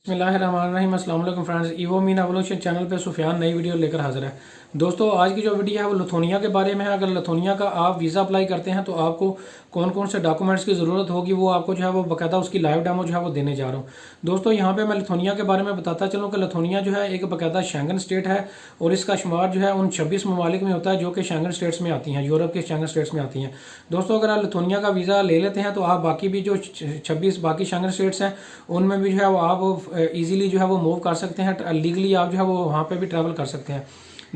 बिस्मिल्लाहिर्रहमानिर्रहीम। अस्सलाम वालेकुम friends, evo mean evolution channel पे सुफियान नई वीडियो लेकर हाजिर है। दोस्तों, आज की जो वीडियो है वो लिथुआनिया के बारे में है। अगर लिथुआनिया का आप वीज़ा अप्लाई करते हैं तो आपको कौन कौन से डॉक्यूमेंट्स की ज़रूरत होगी वो आपको जो है वो बाकायदा उसकी लाइव डेमो जो है वो देने जा रहा हूँ। दोस्तों, यहाँ पे मैं लिथुआनिया के बारे में बताता चलूँ कि लिथुआनिया जो है एक बाकायदा शेंगन स्टेट है और इसका शुमार जो है उन 26 ममालिक में होता है जो कि शेंगन स्टेट्स में आती हैं, यूरोप के शेंगन स्टेट्स में आती हैं। दोस्तों, अगर आप लिथुआनिया का वीज़ा ले लेते हैं तो आप बाकी भी जो 26 बाकी शेंगन स्टेट्स हैं उनमें भी जो है वो आप ईजिली जो है वो मूव कर सकते हैं। लीगली आप जो है वो वहाँ पे भी ट्रैवल कर सकते हैं।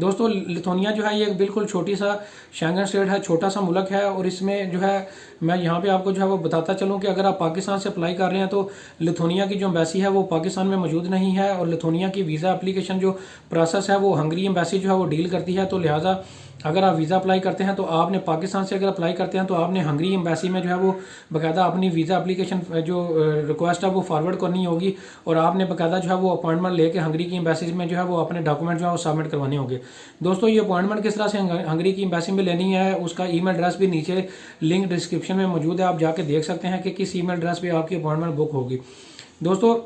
दोस्तों, लिथुआनिया जो है ये एक बिल्कुल छोटी सा शेंगन स्टेट है, छोटा सा मुल्क है और इसमें जो है मैं यहाँ पे आपको जो है वो बताता चलूँ कि अगर आप पाकिस्तान से अप्लाई कर रहे हैं तो लिथुआनिया की जो एम्बेसी है वो पाकिस्तान में मौजूद नहीं है और लिथुआनिया की वीज़ा एप्लीकेशन जो प्रोसेस है वो हंगरी एम्बेसी जो है वो डील करती है। तो लिहाजा अगर आप वीज़ा अप्लाई करते हैं तो आपने पाकिस्तान से अगर अप्लाई करते हैं तो आपने हंगरी एम्बेसी में जो है वो बाकायदा अपनी वीज़ा एप्लीकेशन जो रिक्वेस्ट है वो फॉरवर्ड करनी होगी और आपने बाकायदा जो है वो अपॉइंटमेंट लेके हंगरी की एम्बेसी में जो है वो अपने डॉक्यूमेंट जो है वो सबमिट करवाने होंगे। दोस्तों, ये अपॉइंटमेंट किस तरह से हंगरी की एम्बेसी में लेनी है उसका ईमेल एड्रेस भी नीचे लिंक डिस्क्रिप्शन में मौजूद है, आप जाके देख सकते हैं कि किस ईमेल एड्रेस पे आपकी अपॉइंटमेंट बुक होगी। दोस्तों,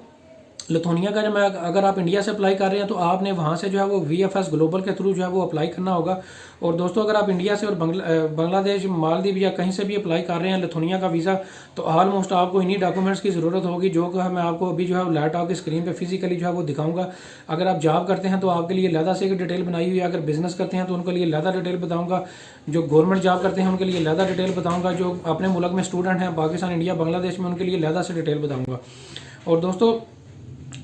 लिथुआनिया का जब अगर आप इंडिया से अप्लाई कर रहे हैं तो आपने वहाँ से जो है वो VFS ग्लोबल के थ्रू जो है वो अप्लाई करना होगा। और दोस्तों, अगर आप इंडिया से और बांग्लादेश, मालदीव या कहीं से भी अप्लाई कर रहे हैं लिथुआनिया का वीज़ा तो ऑलमोस्ट आपको इन्हीं डॉक्यूमेंट्स की ज़रूरत होगी जो कि मैं आपको अभी जो है लैपटॉप की स्क्रीन पे फिजिकली जो है वो दिखाऊंगा। अगर आप जॉब करते हैं तो आपके लिए अलहदा से एक डिटेल बनाई हुई है, अगर बिजनेस करते हैं तो उनके लिए अलहदा डिटेल बताऊँगा, जो गवर्नमेंट जॉब करते हैं उनके लिए अलहदा डिटेल बताऊँगा, जो अपने मुल्क में स्टूडेंट हैं पाकिस्तान, इंडिया, बांग्लादेश में उनके लिए अलहदा से डिटेल बताऊँगा। और दोस्तों,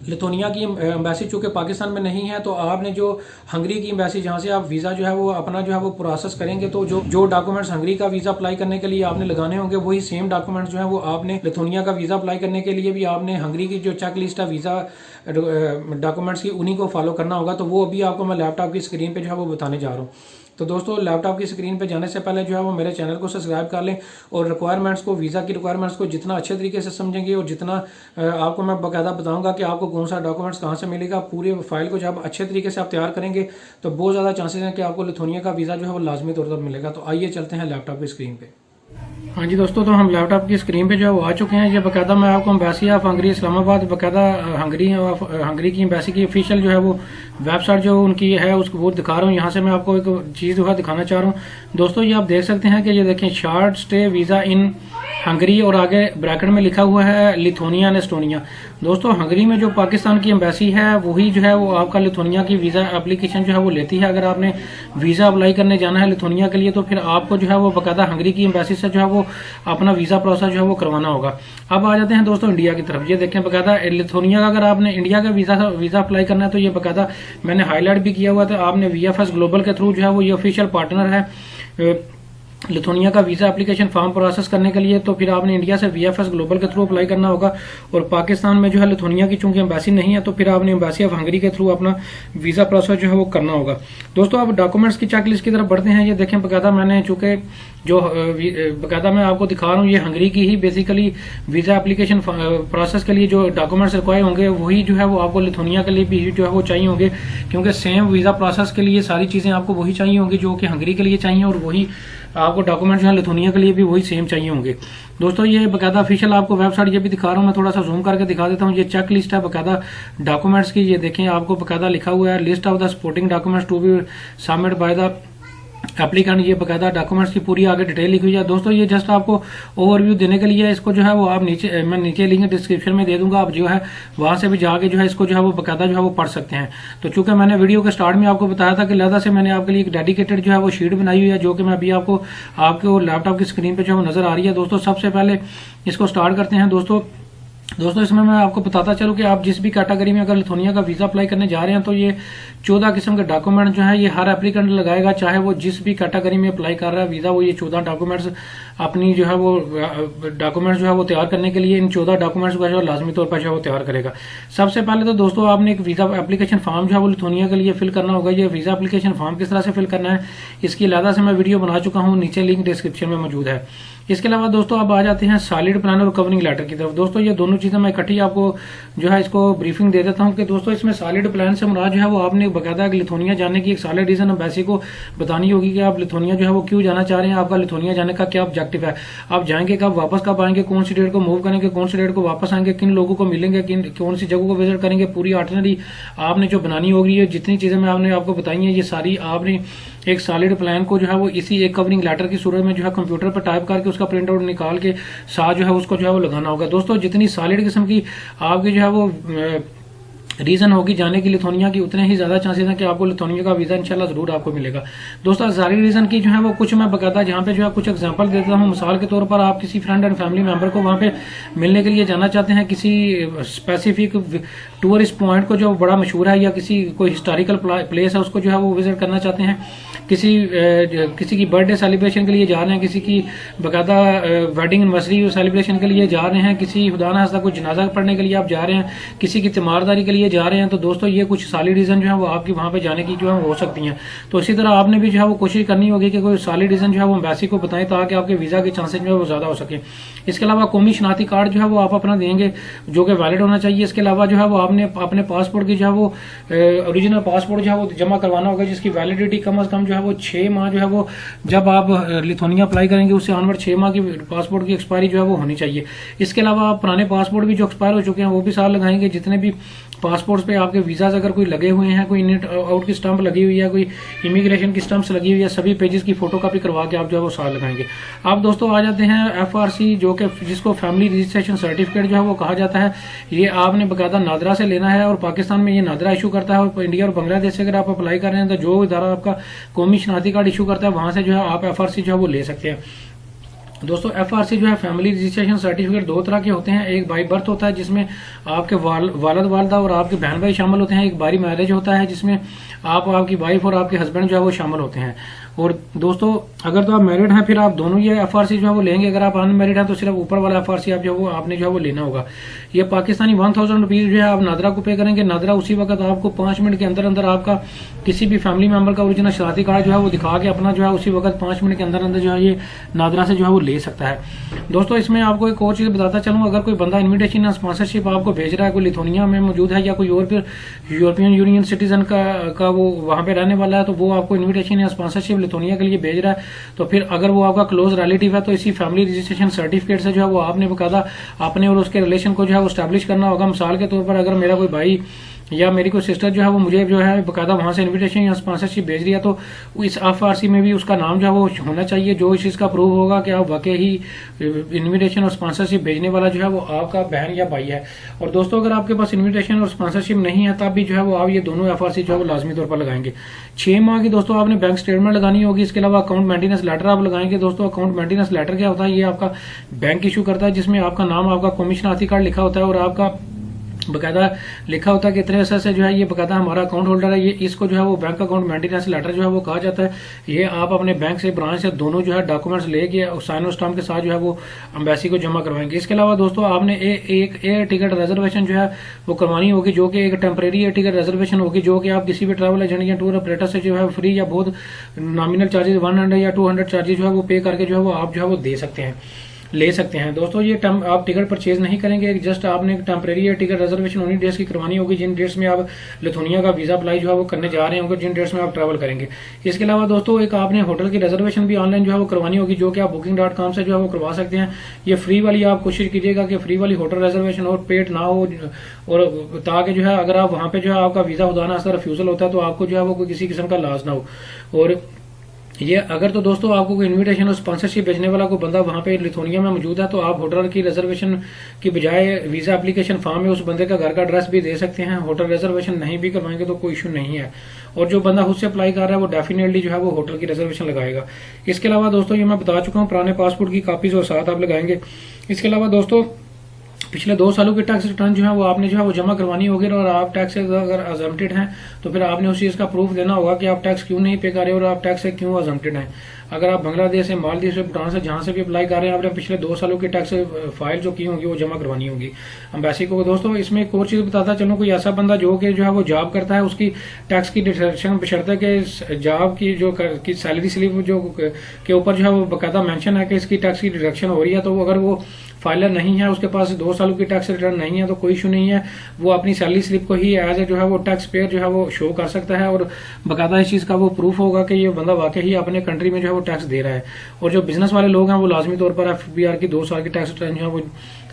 लिथुआनिया की एम्बेसी चूँकि पाकिस्तान में नहीं है तो आपने जो हंगरी की एम्बेसी जहाँ से आप वीज़ा जो है वो अपना जो है वो प्रोसेस करेंगे तो जो डॉक्यूमेंट्स हंगरी का वीज़ा अप्लाई करने के लिए आपने लगाने होंगे वही सेम डॉक्यूमेंट्स जो है वो आपने लिथुआनिया का वीज़ा अप्लाई करने के लिए भी आपने हंगरी की जो चेक लिस्ट है वीज़ा डॉक्यूमेंट्स की उन्हीं को फॉलो करना होगा। तो वो अभी आपको मैं लैपटॉप की स्क्रीन पर जो है वो बताने जा रहा हूँ। तो दोस्तों, लैपटॉप की स्क्रीन पे जाने से पहले जो है वो मेरे चैनल को सब्सक्राइब कर लें और रिक्वायरमेंट्स को, वीज़ा की रिक्वायरमेंट्स को जितना अच्छे तरीके से समझेंगे और जितना आपको मैं बाकायदा बताऊंगा कि आपको कौन सा डॉक्यूमेंट्स कहाँ से मिलेगा, पूरी फाइल को जब अच्छे तरीके से आप तैयार करेंगे तो बहुत ज़्यादा चांसेस हैं कि आपको लिथुआनिया का वीज़ा जो है वो लाजमी तौर पर मिलेगा। तो आइए चलते हैं लैपटॉप की स्क्रीन पर। हाँ जी दोस्तों, तो हम लैपटॉप की स्क्रीन पे जो है वो आ चुके हैं। ये बाकायदा मैं आपको एम्बेसी ऑफ हंगरी इस्लामाबाद, बाकायदा हंगरी की एम्बेसी की ऑफिशियल जो है वो वेबसाइट जो उनकी है उसको वो दिखा रहा हूँ। यहाँ से मैं आपको एक चीज़ जो है दिखाना चाह रहा हूँ। दोस्तों, ये आप देख सकते हैं कि ये देखें, शॉर्ट स्टे वीज़ा इन हंगरी और आगे ब्रैकेट में लिखा हुआ है लिथुआनिया एंड एस्टोनिया। दोस्तों, हंगरी में जो पाकिस्तान की एम्बेसी है वही जो है वो आपका लिथुआनिया की वीज़ा एप्लीकेशन जो है वो लेती है। अगर आपने वीज़ा अप्लाई करने जाना है लिथुआनिया के लिए तो फिर आपको जो है वो बाकायदा हंगरी की एम्बेसी से जो है वो अपना वीज़ा प्रोसेस जो है वो करवाना होगा। अब आ जाते हैं दोस्तों इंडिया की तरफ। ये देखें, बाकायदा लिथुआनिया का अगर आपने इंडिया का वीज़ा अप्लाई करना है तो ये बाकायदा मैंने हाईलाइट भी किया हुआ था। आपने VFS ग्लोबल के थ्रू जो है वो ये ऑफिशियल पार्टनर है लिथुआनिया का वीज़ा एप्लीकेशन फॉर्म प्रोसेस करने के लिए। तो फिर आपने इंडिया से VFS ग्लोबल के थ्रू अप्लाई करना होगा और पाकिस्तान में जो है लिथुआनिया की चूंकि एम्बेसी नहीं है तो फिर आपने एम्बेसी ऑफ हंगरी के थ्रू अपना वीज़ा प्रोसेस जो है वो करना होगा। दोस्तों, अब डॉक्यूमेंट्स की चेकलिस्ट की तरफ बढ़ते हैं। ये देखें, बाकायदा मैंने चूंकि जो बाकायदा मैं आपको दिखा रहा हूँ ये हंगरी की ही बेसिकली वीज़ा एप्लीकेशन प्रोसेस के लिए जो डॉक्यूमेंट्स रिक्वायर होंगे वही जो है वो आपको लिथुआनिया के लिए भी जो है वो चाहिए होंगे, क्योंकि सेम वीज़ा प्रोसेस के लिए सारी चीज़ें आपको वही चाहिए होंगी जो कि हंगरी के लिए चाहिए और वही आपको डॉक्यूमेंट जो है लिथुआनिया के लिए भी वही सेम चाहिए होंगे। दोस्तों, ये बाकायदा ऑफिशियल आपको वेबसाइट ये भी दिखा रहा हूँ, मैं थोड़ा सा जूम करके दिखा देता हूँ। ये चेक लिस्ट है बाकायदा डॉक्यूमेंट्स की। ये देखें, आपको बाकायदा लिखा हुआ है list of the supporting documents to be submit by the applicant. ये बाकायदा डॉक्यूमेंट्स की पूरी आगे डिटेल लिखी हुई है। दोस्तों, ये जस्ट आपको ओवरव्यू देने के लिए इसको जो है वो आप मैं नीचे लिंक डिस्क्रिप्शन में दे दूंगा, आप जो है वहां से भी जाके जो है इसको जो है वो बाकायदा जो है वो पढ़ सकते हैं। तो चूंकि मैंने वीडियो के स्टार्ट में आपको बताया था कि लिहाजा से मैंने आपके लिए एक डेडिकेटेड जो है वो शीट बनाई हुई है जो कि मैं अभी आपको लैपटॉप की स्क्रीन पे जो है वो नजर आ रही है। दोस्तों, सबसे पहले इसको स्टार्ट करते हैं। दोस्तों, इसमें मैं आपको बताता चलूं कि आप जिस भी कैटेगरी में अगर लिथुआनिया का वीज़ा अप्लाई करने जा रहे हैं तो ये 14 किस्म के डॉक्यूमेंट जो है ये हर एप्लीकेंट लगाएगा, चाहे वो जिस भी कैटेगरी में अप्लाई कर रहा है वीज़ा, वो ये 14 डॉक्यूमेंट्स अपनी जो है वो डॉक्यूमेंट्स जो है वो तैयार करने के लिए इन 14 डॉक्यूमेंट्स को जो है लाजमी तौर पर जो है वो तैयार करेगा। सबसे पहले तो दोस्तों, आपने एक वीज़ा एप्लीकेशन फॉर्म जो है वो लिथुआनिया के लिए फिल करना होगा। ये वीज़ा एप्लीकेशन फॉर्म किस तरह से फिल करना है इसकी अलहदा से मैं वीडियो बना चुका हूँ, नीचे लिंक डिस्क्रिप्शन में मौजूद है। इसके अलावा दोस्तों अब आ जाते हैं सॉलिड प्लान और कवरिंग लेटर की तरफ। दोस्तों ये दोनों चीजें मैं इकट्ठी आपको जो है इसको ब्रीफिंग दे देता हूं कि दोस्तों इसमें सॉलिड प्लान से मुराद जो है वो आपने बकायदा लिथुआनिया जाने की एक सॉलिड रीजन एम्बेसी को बतानी होगी कि आप लिथुआनिया जो है वो क्यों जाना चाह रहे हैं, आपका लिथुआनिया जाने का क्या ऑब्जेक्टिव है, आप जाएंगे कब, वापस कब आएंगे, कौन सी डेट को मूव करेंगे, कौन सी डेट को वापस आएंगे, किन लोगों को मिलेंगे, कौन सी जगह को विजिट करेंगे, पूरी आइटनरी आपने जो बनानी होगी। ये जितनी चीजें मैं आपने आपको बताई हैं ये सारी आपने एक सॉलिड प्लान को जो है वो इसी एक कवरिंग लेटर की सूरत में जो है कंप्यूटर पर टाइप करके उसका प्रिंट आउट निकाल के साथ जो है उसको जो है वो लगाना होगा। दोस्तों जितनी सॉलिड किस्म की आपकी जो है वो रीजन होगी जाने की लिथुआनिया की, उतने ही ज्यादा चांसेस हैं कि आपको लिथुआनिया का वीजा इंशाल्लाह जरूर आपको मिलेगा। दोस्तों सारी रीजन की जो है वो कुछ मैं बकायदा जहाँ पे जो है कुछ एग्जांपल देता हूँ। मिसाल के तौर पर आप किसी फ्रेंड एंड फैमिली मेंबर को वहाँ पे मिलने के लिए जाना चाहते हैं, किसी स्पेसिफिक टूरिस्ट पॉइंट को जो बड़ा मशहूर है या किसी कोई हिस्टोरिकल प्लेस है उसको जो है वो विजिट करना चाहते हैं, किसी की बर्थडे सेलिब्रेशन के लिए जा रहे हैं, किसी की बकायदा वेडिंग एनिवर्सरी सेलिब्रेशन के लिए जा रहे हैं, किसी खुदा न खास्ता कोई जनाजा पढ़ने के लिए आप जा रहे हैं, किसी की तीमारदारी के लिए जा रहे हैं, तो दोस्तों ये कुछ सॉलिड रीजन जो है वो आपकी वहां पे जाने की जो है हो सकती हैं। तो इसी तरह आपने भी जो है वो कोशिश करनी होगी कि कोई सॉलिड रीजन जो है वो एम्बेसी को बताएं ताकि आपके वीजा के चांसेस जो है वो ज्यादा हो सके। इसके अलावा कौमी शनाख्ती कार्ड जो है वो आप अपना देंगे जो कि वैलिड होना चाहिए। इसके अलावा जो है वो आपने अपने पासपोर्ट की जो है वो ओरिजिनल पासपोर्ट जो है वो जमा करवाना होगा जिसकी वैलिडिटी कम अज कम जो है वो 6 माह जो है वो जब आप लिथुआनिया अप्लाई करेंगे उससे ऑनवर्ड 6 माह की पासपोर्ट की एक्सपायरी जो है वो होनी चाहिए। इसके अलावा आप पुराने पासपोर्ट भी जो एक्सपायर हो चुके हैं वो भी साल लगाएंगे। जितने भी पासपोर्ट्स पे आपके वीजाज अगर कोई लगे हुए हैं, कोई इन आउट की स्टंप लगी हुई है, कोई इमिग्रेशन की स्टंप्स लगी हुई है, सभी पेजेस की फोटोकॉपी करवा के आप जो है वो साल लगाएंगे। आप दोस्तों आ जाते हैं FRC जो कि जिसको फैमिली रजिस्ट्रेशन सर्टिफिकेट जो है वो कहा जाता है। ये आपने बकायदा नादरा से लेना है और पाकिस्तान में ये नादरा इशू करता है और इंडिया और बांग्लादेश से अगर आप अप्लाई कर रहे हैं तो जो इदारा आपका कौमी शनाख्ती कार्ड इशू करता है वहां से जो है आप FRC जो है वो ले सकते हैं। दोस्तों FRC जो है फैमिली रजिस्ट्रेशन सर्टिफिकेट 2 तरह के होते हैं। एक बाई बर्थ होता है जिसमें आपके वालिद वालिदा और आपके बहन भाई शामिल होते हैं। एक बारी मैरिज होता है जिसमें आपकी वाइफ और आपके हस्बैंड जो है वो शामिल होते हैं। और दोस्तों अगर तो आप मैरिड हैं फिर आप दोनों ये FRC जो है वो लेंगे। अगर आप अनमैरिड हैं तो सिर्फ ऊपर वाला FRC आप जो है वो आपने जो है वो लेना होगा। ये पाकिस्तानी 1000 रुपीज जो है आप नादरा को पे करेंगे। नादरा उसी वक्त आपको 5 मिनट के अंदर अंदर आपका किसी भी फैमिली मेंबर का ओरिजिनल शनाख्ती कार्ड जो है वो दिखा के अपना जो है उसी वक्त 5 मिनट के अंदर अंदर जो है ये नादरा से जो है वो ले सकता है। दोस्तों इसमें आपको एक और चीज बताता चलूं, अगर कोई बंदा इन्विटेशन या स्पॉन्सरशिप आपको भेज रहा है, कोई लिथुआनिया में मौजूद है या कोई और फिर यूरोपियन यूनियन सिटीजन का वो वहां पे रहने वाला है, तो वो आपको इन्विटेशन या स्पॉन्सरशिप लिथुआनिया के लिए भेज रहा है, तो फिर अगर वो आपका क्लोज रिलेटिव है तो इसी फैमिली रजिस्ट्रेशन सर्टिफिकेट से जो है वो आपने बकायदा अपने और उसके रिलेशन को जो है वो स्टैब्लिश करना होगा। मिसाल के तौर पर अगर मेरा कोई भाई या मेरी कोई सिस्टर जो है वो मुझे जो है बकायदा वहां से इन्विटेशन या स्पॉन्सरशिप भेज रही है तो इस FRC में भी उसका नाम जो है वो होना चाहिए, जो इस चीज का प्रूव होगा कि आप वाकई ही इन्विटेशन और स्पॉन्सरशिप भेजने वाला जो है वो आपका बहन या भाई है। और दोस्तों अगर आपके पास इन्विटेशन और स्पॉन्सरशिप नहीं है तब भी जो है वो आप ये दोनों FRC जो है वो लाजमी तौर पर लगाएंगे। 6 माह की दोस्तों आपने बैंक स्टेटमेंट लगानी होगी। इसके अलावा अकाउंट मेंटेनेंस लेटर आप लगाएंगे। दोस्तों अकाउंट मेंटेनेंस लेटर क्या होता है, ये आपका बैंक इशू करता है जिसमें आपका नाम, आपका कौमी शनाख्ती कार्ड लिखा होता है और आपका बकायदा लिखा होता है कि इतने अरसे से जो है ये बकायदा हमारा अकाउंट होल्डर है। ये इसको जो है वो बैंक अकाउंट मेंटेनेंस लेटर जो है वो कहा जाता है। ये आप अपने बैंक से ब्रांच से दोनों जो है डॉक्यूमेंट्स लेके साइन और स्टाम्प के साथ जो है वो एम्बेसी को जमा करवाएंगे। इसके अलावा दोस्तों आपने एक एयर टिकट रिजर्वेशन जो है वो करवानी होगी, जो कि एक टेम्परेरी एयर टिकट रिजर्वेशन होगी, जो कि आप किसी भी ट्रैवल एजेंट या टूर ऑपरेटर से जो है फ्री या बहुत नॉमिनल चार्जेस 100 या 200 चार्जेस जो है वो पे करके जो है वो आप जो है वो दे सकते हैं, ले सकते हैं। दोस्तों ये आप टिकट परचेज नहीं करेंगे, जस्ट आपने टेम्परेरी टिकट रिजर्वेशन उन्हीं डेट्स की करवानी होगी जिन डेट्स में आप लिथुआनिया का वीजा अप्लाई जो है वो करने जा रहे होंगे, जिन डेट्स में आप ट्रैवल करेंगे। इसके अलावा दोस्तों एक आपने होटल की रिजर्वेशन भी ऑनलाइन जो है वो करवानी होगी, जो कि आप booking.com से जो है वो करवा सकते हैं। ये फ्री वाली आप कोशिश कीजिएगा कि फ्री वाली होटल रिजर्वेशन और पेड ना हो, और ताकि जो है अगर आप वहां पे जो है आपका वीजा खुदा ना रिफ्यूजल होता है तो आपको जो है वो किसी किस्म का लॉस ना हो। और ये अगर तो दोस्तों आपको कोई इन्विटेशन और स्पॉन्सरशिप भेजने वाला कोई बंदा वहां पे लिथुआनिया में मौजूद है तो आप होटल की रिजर्वेशन की बजाय वीजा एप्लीकेशन फॉर्म में उस बंदे का घर का एड्रेस भी दे सकते हैं। होटल रिजर्वेशन नहीं भी करवाएंगे तो कोई इशू नहीं है। और जो बंदा खुद से अप्लाई कर रहा है वो डेफिनेटली जो है वो होटल की रिजर्वेशन लगाएगा। इसके अलावा दोस्तों ये मैं बता चुका हूँ, पुराने पासपोर्ट की कॉपीज और साथ आप लगाएंगे। इसके अलावा दोस्तों पिछले 2 सालों की टैक्स रिटर्न जो है वो आपने जो है वो जमा करवानी होगी, और आप टैक्स से अगर अजम्प्टेड हैं तो फिर आपने उस चीज़ का प्रूफ देना होगा कि आप टैक्स क्यों नहीं पे कर रहे हो और आप टैक्स से क्यों अजम्प्टेड हैं। अगर आप बांग्लादेश से, मालदीव से, भूटान से, जहां से भी अप्लाई कर रहे हैं, आपने पिछले 2 सालों की टैक्स फाइल जो की होगी वो जमा करवानी होगी एम्बेसी को। दोस्तों इसमें एक और चीज़ बताता चलूँ, कोई ऐसा बंदा जो कि जो है वो जॉब करता है, उसकी टैक्स की डिडक्शन बशर्ते कि जॉब की जो की सैलरी स्लिप जो के ऊपर जो है वो बाकायदा मेंशन है कि इसकी टैक्स की डिडक्शन हो रही है, तो अगर वो फाइलर नहीं है, उसके पास 2 सालों की टैक्स रिटर्न नहीं है, तो कोई इशू नहीं है, वो अपनी सैलरी स्लिप को ही एज ए जो है वो टैक्स पेयर जो है वो शो कर सकता है, और बाकायदा इस चीज़ का वो प्रूफ होगा कि ये बंदा वाकई ही अपने कंट्री में जो है वो टैक्स दे रहा है। और जो बिजनेस वाले लोग हैं वो लाजमी तौर पर FBR की 2 साल की टैक्स रिटर्न जो है वो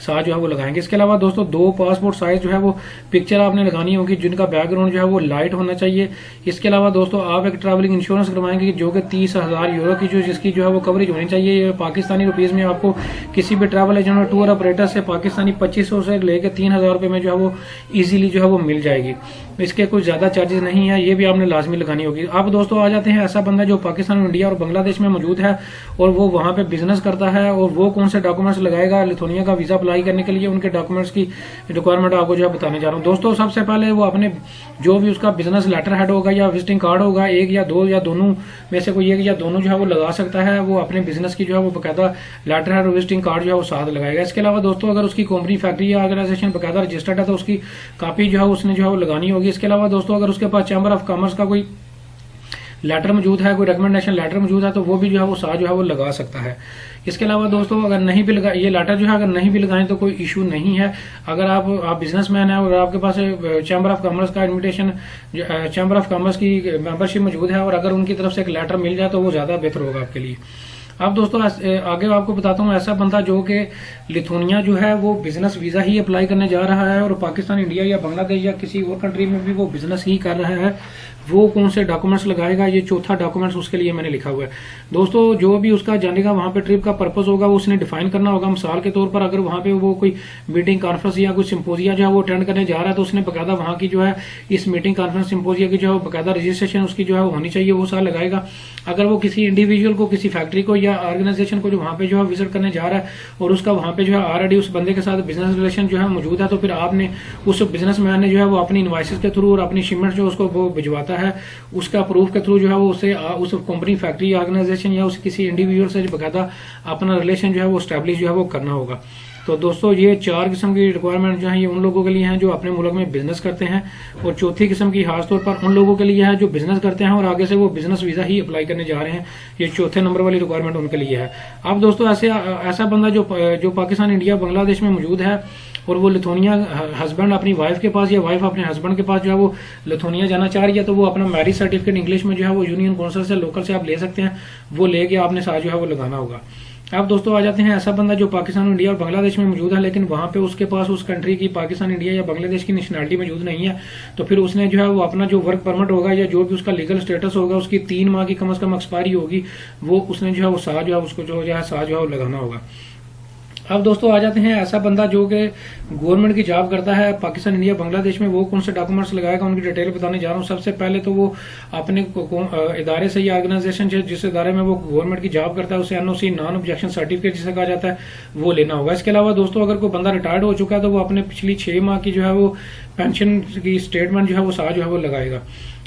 साथ जो है वो लगाएंगे। इसके अलावा दोस्तों 2 पासपोर्ट साइज जो है वो पिक्चर आपने लगानी होगी, जिनका बैकग्राउंड जो है वो लाइट होना चाहिए। इसके अलावा दोस्तों आप एक ट्रैवलिंग इंश्योरेंस करवाएंगे जो कि 30,000 यूरो की जिसकी जो है वो कवरेज होनी चाहिए। ये पाकिस्तानी रुपीज में आपको किसी भी ट्रैवल एजेंट और टूर ऑपरेटर से पाकिस्तानी 2500 से लेकर 3,000 रुपए में जो है वो इजीली जो है वो मिल जाएगी। इसके कुछ ज्यादा चार्जेस नहीं है, ये भी आपने लाजमी लगानी होगी। अब दोस्तों आ जाते हैं ऐसा बंदा जो पाकिस्तान, इंडिया और बांग्लादेश में मौजूद है और वो वहां पे बिजनेस करता है, और वो कौन से डॉक्यूमेंट्स लगाएगा लिथुआनिया का वीजा अप्लाई करने के लिए, उनके डॉक्यूमेंट्स की रिक्वायरमेंट आपको जो है बताने जा रहा हूँ। दोस्तों सबसे पहले वो अपने जो भी उसका बिजनेस लेटर हेड होगा या विजिटिंग कार्ड होगा, एक या दो या दोनों में से कोई एक या दोनों जो है वो लगा सकता है। वो अपने बिजनेस की जो है वो बाकायदा लेटर हेड और विजिटिंग कार्ड जो है वो साथ लगाएगा। इसके अलावा दोस्तों अगर उसकी कंपनी, फैक्ट्री या ऑर्गेनाइजेशन बाकायदा रजिस्टर्ड है तो उसकी कॉपी जो है उसने जो है वो लगानी होगी। इसके अलावा दोस्तों अगर उसके पास चैम्बर ऑफ कॉमर्स का कोई लेटर मौजूद है, कोई रिकमेंडेशन लेटर मौजूद है, तो वो भी जो है वो साथ जो है वो लगा सकता है। इसके अलावा दोस्तों अगर नहीं भी लगा, ये लेटर जो है अगर नहीं भी लगाएं तो कोई इशू नहीं है। अगर आप बिजनेसमैन है और आपके पास चैम्बर ऑफ कॉमर्स का इन्विटेशन, चैम्बर ऑफ कॉमर्स की मेंबरशिप मौजूद है और अगर उनकी तरफ से एक लेटर मिल जाए तो वो ज्यादा बेहतर होगा आपके लिए। अब दोस्तों आगे आपको बताता हूँ ऐसा बंदा जो कि लिथुआनिया जो है वो बिजनेस वीजा ही अप्लाई करने जा रहा है और पाकिस्तान, इंडिया या बांग्लादेश या किसी और कंट्री में भी वो बिजनेस ही कर रहा है, वो कौन से डॉक्यूमेंट्स लगाएगा, ये चौथा डॉक्यूमेंट्स उसके लिए मैंने लिखा हुआ है। दोस्तों जो भी उसका जाने का वहां पे ट्रिप का पर्पस होगा वो उसने डिफाइन करना होगा। मिसाल के तौर पर अगर वहां पे वो कोई मीटिंग, कॉन्फ्रेंस या कोई सिंपोजिया जो है वो अटेंड करने जा रहा है तो उसने बाकायदा वहां की जो है इस मीटिंग, कॉन्फ्रेंस, सिंपोजिया की जो है बाकायदा रजिस्ट्रेशन उसकी जो है होनी चाहिए, वो साल लगाएगा। अगर वो किसी इंडिविजुअल को, किसी फैक्ट्री को या ऑर्गेनाइजेशन को जो वहां पे जो है विजिट करने जा रहा है और उसका वहां पे जो है ऑलरेडी उस बंदे के साथ बिजनेस रिलेशन जो है मौजूद है, तो फिर आपने उस बिजनेसमैन ने जो है वो अपनी इनवॉइसेस के थ्रू और अपनी शिपमेंट जो उसको वो भिजवाता है उसका प्रूफ के थ्रू जो है वो उसे उस कंपनी, फैक्ट्री, ऑर्गेनाइजेशन या उस किसी इंडिविजुअल से बाकायदा अपना रिलेशन जो है वो स्टैब्लिश जो है वो करना होगा। तो दोस्तों ये 4 किस्म की रिक्वायरमेंट जो है ये उन लोगों के लिए हैं जो अपने मुल्क में बिजनेस करते हैं, और चौथी किस्म की खासतौर पर उन लोगों के लिए है जो बिजनेस करते हैं और आगे से वो बिजनेस वीजा ही अप्लाई करने जा रहे हैं। ये चौथे नंबर वाली रिक्वायरमेंट उनके लिए है। अब दोस्तों ऐसा बंदा जो पाकिस्तान, इंडिया, बांग्लादेश में मौजूद है और वो लिथुआनिया, हस्बैंड अपनी वाइफ के पास या वाइफ अपने हस्बैंड के पास जो है वो लिथुआनिया जाना चाह रही है, तो वो अपना मैरिज सर्टिफिकेट इंग्लिश में जो है वो यूनियन काउंसिल से, लोकल से आप ले सकते हैं, वो लेके आपने साथ जो है वो लगाना होगा। अब दोस्तों आ जाते हैं ऐसा बंदा जो पाकिस्तान, इंडिया और बांग्लादेश में मौजूद है लेकिन वहां पे उसके पास उस कंट्री की, पाकिस्तान, इंडिया या बांग्लादेश की नेशनलिटी मौजूद नहीं है, तो फिर उसने जो है वो अपना जो वर्क परमिट होगा या जो भी उसका लीगल स्टेटस होगा उसकी 3 माह की कम से कम एक्सपायरी होगी, वो उसने जो है वो साथ जो है उसको जो है साथ जो है वो लगाना होगा। अब दोस्तों आ जाते हैं ऐसा बंदा जो कि गवर्नमेंट की जॉब करता है पाकिस्तान, इंडिया, बांग्लादेश में, वो कौन से डॉक्यूमेंट्स लगाएगा उनकी डिटेल बताने जा रहा हूँ। सबसे पहले तो वो अपने इदारे से या ऑर्गेनाइजेशन से जिस इदारे में वो गवर्नमेंट की जॉब करता है उसे NOC, नॉन ऑब्जेक्शन सर्टिफिकेट जिसे कहा जाता है, वो लेना होगा। इसके अलावा दोस्तों अगर कोई बंदा रिटायर्ड हो चुका है तो वो अपने पिछली 6 माह की जो है वो पेंशन की स्टेटमेंट जो है वो साथ जो है वो लगाएगा।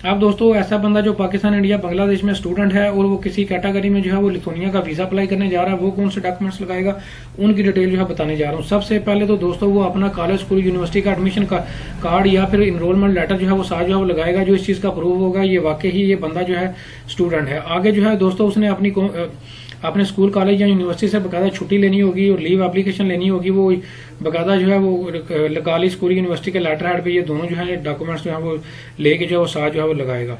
अब दोस्तों ऐसा बंदा जो पाकिस्तान, इंडिया, बांग्लादेश में स्टूडेंट है और वो किसी कैटेगरी में जो है वो लिथुआनिया का वीजा अप्लाई करने जा रहा है, वो कौन से डॉक्यूमेंट्स लगाएगा उनकी डिटेल जो है बताने जा रहा हूँ। सबसे पहले तो दोस्तों वो अपना कॉलेज, स्कूल, यूनिवर्सिटी का एडमिशन का कार्ड या फिर इनरोलमेंट लेटर जो है वो साथ जो है वो लगाएगा, जो इस चीज का प्रूफ होगा ये वाकई ही ये बंदा जो है स्टूडेंट है। आगे जो है दोस्तों उसने अपने स्कूल, कॉलेज या यूनिवर्सिटी से बाकायदा छुट्टी लेनी होगी और लीव एप्लीकेशन लेनी होगी, वो बाकायदा जो है वो कॉलेज, स्कूल, यूनिवर्सिटी के लेटर हेड पे ये दोनों जो है डॉक्यूमेंट्स जो है वो लेके जो है वो साथ जो है वो लगाएगा,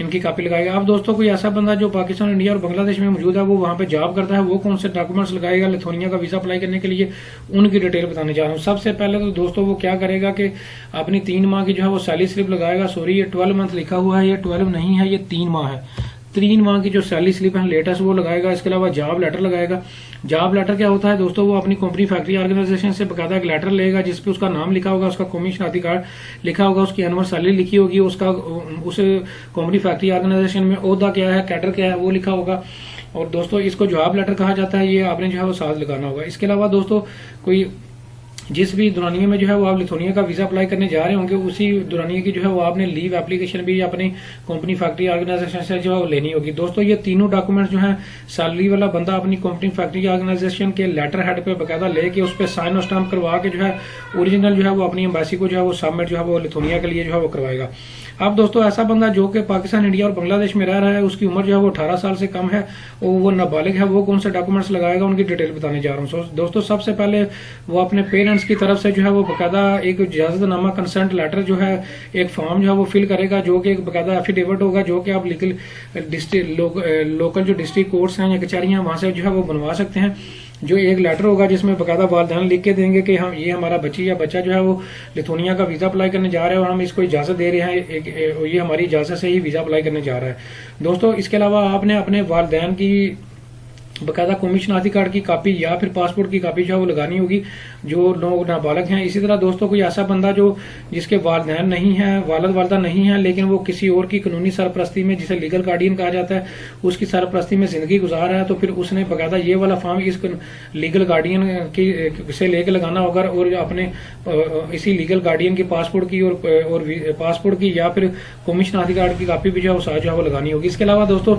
इनकी कॉपी लगाएगा। अब दोस्तों कोई ऐसा बंदा जो पाकिस्तान, इंडिया और बांग्लादेश में मौजूद है वो वहां पे जॉब करता है, वो कौन से डॉक्यूमेंट्स लगाएगा लिथुआनिया का वीजा अप्लाई करने के लिए, उनकी डिटेल बताने जा रहा हूँ। सबसे पहले तो दोस्तों वो क्या करेगा कि अपनी 3 माह की जो है वो सैलरी स्लिप लगाएगा। सॉरी, ये 12 मंथ लिखा हुआ है, ये 12 नहीं है, ये 3 माह है। 3 माह की जो सैलरी स्लिप है लेटेस्ट वो लगाएगा। इसके अलावा जॉब लेटर लगाएगा। जॉब लेटर क्या होता है दोस्तों, वो अपनी कंपनी, फैक्ट्री, ऑर्गेनाइजेशन से बाकायदा एक लेटर लेगा जिसपे उसका नाम लिखा होगा, उसका कौमी शनाख्ती कार्ड लिखा होगा, उसकी एनुअल सैलरी लिखी होगी, उसका उस कंपनी, फैक्ट्री, ऑर्गेनाइजेशन में ओहदा क्या है, कैडर क्या है वो लिखा होगा। और दोस्तों इसको जॉब लेटर कहा जाता है, ये आपने जो है वो साथ लगाना होगा। इसके अलावा दोस्तों कोई जिस भी दुरानिया में जो है वो आप लिथुआनिया का वीजा अप्लाई करने जा रहे होंगे, उसी दुरानिया की जो है वो आपने लीव एप्लीकेशन भी अपनी कंपनी फैक्ट्री ऑर्गेनाइजेशन से जो है वो लेनी होगी। दोस्तों ये तीनों डॉक्यूमेंट जो है सैलरी वाला बंदा अपनी कंपनी फैक्ट्री ऑर्गेनाइजेशन के लेटर हेड पे बकायदा लेके उस पर साइन और स्टाम्प करवा के जो है ओरिजिनल जो है वो अपनी एम्बेसी को जो है वो सबमिट जो है वो लिथुआनिया के लिए जो है वो करवाएगा। अब दोस्तों ऐसा बंदा जो कि पाकिस्तान, इंडिया और बांग्लादेश में रह रहा है, उसकी उम्र जो है वो 18 साल से कम है और वो नाबालिग है, वो कौन से डॉक्यूमेंट्स लगाएगा उनकी डिटेल बताने जा रहा हूँ। दोस्तों सबसे पहले वो अपने पेरेंट्स की तरफ से जो है वो बकायदा एक इजाजतनामा कंसेंट लेटर जो है एक फॉर्म जो है वो फिल करेगा, जो कि एक बकायदा एफिडेविट होगा, जो कि आप लीगल लोकल जो डिस्ट्रिक्ट कोर्ट्स हैं या कचहरियां वहां से जो है वो बनवा सकते हैं। जो एक लेटर होगा जिसमें बकायदा वालिदैन लिख के देंगे कि हम ये हमारा बच्ची या बच्चा जो है वो लिथुआनिया का वीजा अप्लाई करने जा रहा है और हम इसको इजाजत दे रहे हैं, ये हमारी इजाजत से ही वीजा अप्लाई करने जा रहा है। दोस्तों इसके अलावा आपने अपने वालिदैन की बकायदा कौमी शनाख्ती कार्ड की कॉपी या फिर पासपोर्ट की कॉपी जो है वो लगानी होगी जो लोग नाबालग हैं। इसी तरह दोस्तों कोई ऐसा बंदा जो जिसके वालिदैन नहीं है, वालिद वालिदा नहीं है, लेकिन वो किसी और की कानूनी सरपरस्ती में, जिसे लीगल गार्डियन कहा जाता है, उसकी सरपरस्ती में जिंदगी गुजार रहा है, तो फिर उसने बकायदा ये वाला फॉर्म इस लीगल गार्डियन की से लेकर लगाना होगा और अपने इसी लीगल गार्डियन की पासपोर्ट की और पासपोर्ट की या फिर कौमी शनाख्ती कार्ड की कॉपी भी जो है वो साथ जो है वो लगानी होगी। इसके अलावा दोस्तों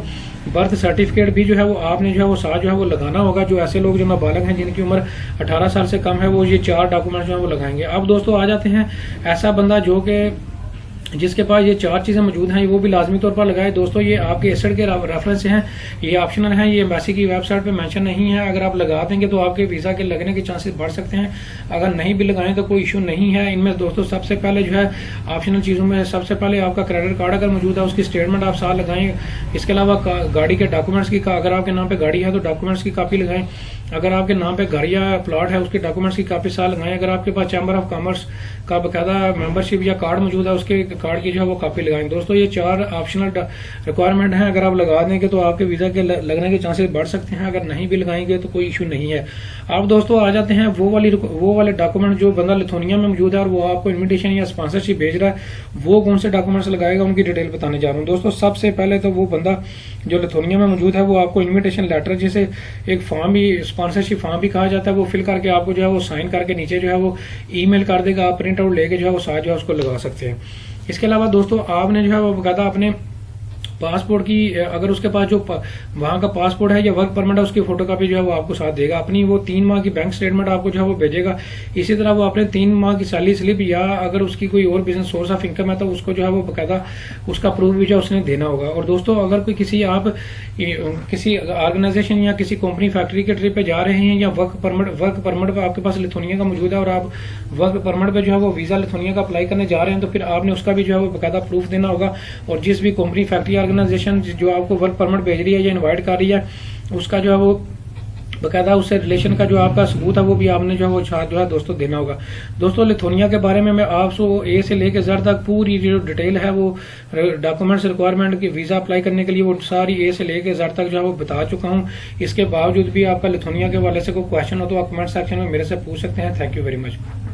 बर्थ सर्टिफिकेट भी जो है वो आपने जो है वो साथ जो है वो लगाना होगा। जो ऐसे लोग जो नाबालग हैं जिनकी उम्र 18 साल से कम है, वो ये 4 डॉक्यूमेंट जो है वो लगाएंगे। अब दोस्तों आ जाते हैं ऐसा बंदा जो कि जिसके पास ये 4 चीजें मौजूद हैं, वो भी लाजमी तौर पर लगाए। दोस्तों ये आपके एसेट के रेफरेंस से हैं, ये ऑप्शनल हैं, ये एम्बेसी की वेबसाइट पे मेंशन नहीं है। अगर आप लगा देंगे तो आपके वीजा के लगने के चांसेस बढ़ सकते हैं, अगर नहीं भी लगाएं तो कोई इशू नहीं है। इनमें दोस्तों सबसे पहले जो है ऑप्शनल चीजों में सबसे पहले आपका क्रेडिट कार्ड अगर मौजूद है उसकी स्टेटमेंट आप साथ लगाएं। इसके अलावा गाड़ी के डॉक्यूमेंट्स की, अगर आपके नाम पे गाड़ी है तो डॉक्यूमेंट्स की कॉपी लगाएं। अगर आपके नाम पे घर या प्लॉट है उसके डॉक्यूमेंट्स की कॉपी साथ लगाएं। अगर आपके पास चैम्बर ऑफ कॉमर्स का बकायदा मेंबरशिप या कार्ड मौजूद है उसके कार्ड की जो है वो कॉपी लगाएं। दोस्तों ये 4 ऑप्शनल रिक्वायरमेंट हैं, अगर आप लगा देंगे तो आपके वीजा के लगने के चांसेस बढ़ सकते हैं, अगर नहीं भी लगाएंगे तो कोई इशू नहीं है। अब दोस्तों आ जाते हैं वो वाले डॉक्यूमेंट जो बंदा लिथुआनिया में मौजूद है और वो आपको इन्विटेशन या स्पॉन्सरशिप भेज रहा है, वो कौन से डॉक्यूमेंट्स लगाएगा उनकी डिटेल बताने जा रहा हूँ। दोस्तों सबसे पहले तो वो बंदा जो लिथुआनिया में मौजूद है वो आपको इन्विटेशन लेटर, जिसे एक फॉर्म भी, स्पॉन्सरशिप फॉर्म भी कहा जाता है, वो फिल करके आपको जो है वो साइन करके नीचे जो है वो ईमेल कर देगा। आप प्रिंट आउट लेके जो है वो साथ जो है उसको लगा सकते हैं। इसके अलावा दोस्तों आपने जो है वो बकायदा अपने पासपोर्ट की, अगर उसके पास जो वहां का पासपोर्ट है या वर्क परमिट है उसकी फोटोकॉपी जो है वो आपको साथ देगा। अपनी वो 3 माह की बैंक स्टेटमेंट आपको जो है वो भेजेगा। इसी तरह वो अपने 3 माह की सैलरी स्लिप या अगर उसकी कोई और बिजनेस सोर्स ऑफ इनकम है तो उसको जो है वो बकायदा उसका प्रूफ भी जो है उसने देना होगा। और दोस्तों अगर कोई किसी ऑर्गेनाइजेशन या किसी कंपनी फैक्ट्री के ट्रिप पे जा रहे हैं या वर्क परमिट पे आपके पास लिथुआनिया का मौजूद है और आप वर्क परमिट पे जो है वो वीजा लिथुआनिया का अप्लाई करने जा रहे हैं, तो फिर आपने उसका भी जो है वो बकायदा प्रूफ देना होगा। और जिस भी कंपनी फैक्ट्री ऑर्गेनाइजेशन जो आपको वर्क परमिट भेज रही है या इनवाइट कर रही है, उसका जो है वो बकायदा उससे रिलेशन का जो आपका सबूत है वो भी आपने जो है वो साथ जो है दोस्तों देना होगा। दोस्तों लिथुआनिया के बारे में मैं आपको ए से लेकर जेड तक पूरी जो डिटेल है वो डॉक्यूमेंट्स रिक्वायरमेंट की वीजा अप्लाई करने के लिए वो सारी ए से लेकर जेड तक जो है वो बता चुका हूँ। इसके बावजूद भी आपका लिथुआनिया के हवाले से कोई क्वेश्चन हो तो आप कमेंट सेक्शन में मेरे से पूछ सकते हैं। Thank you very much.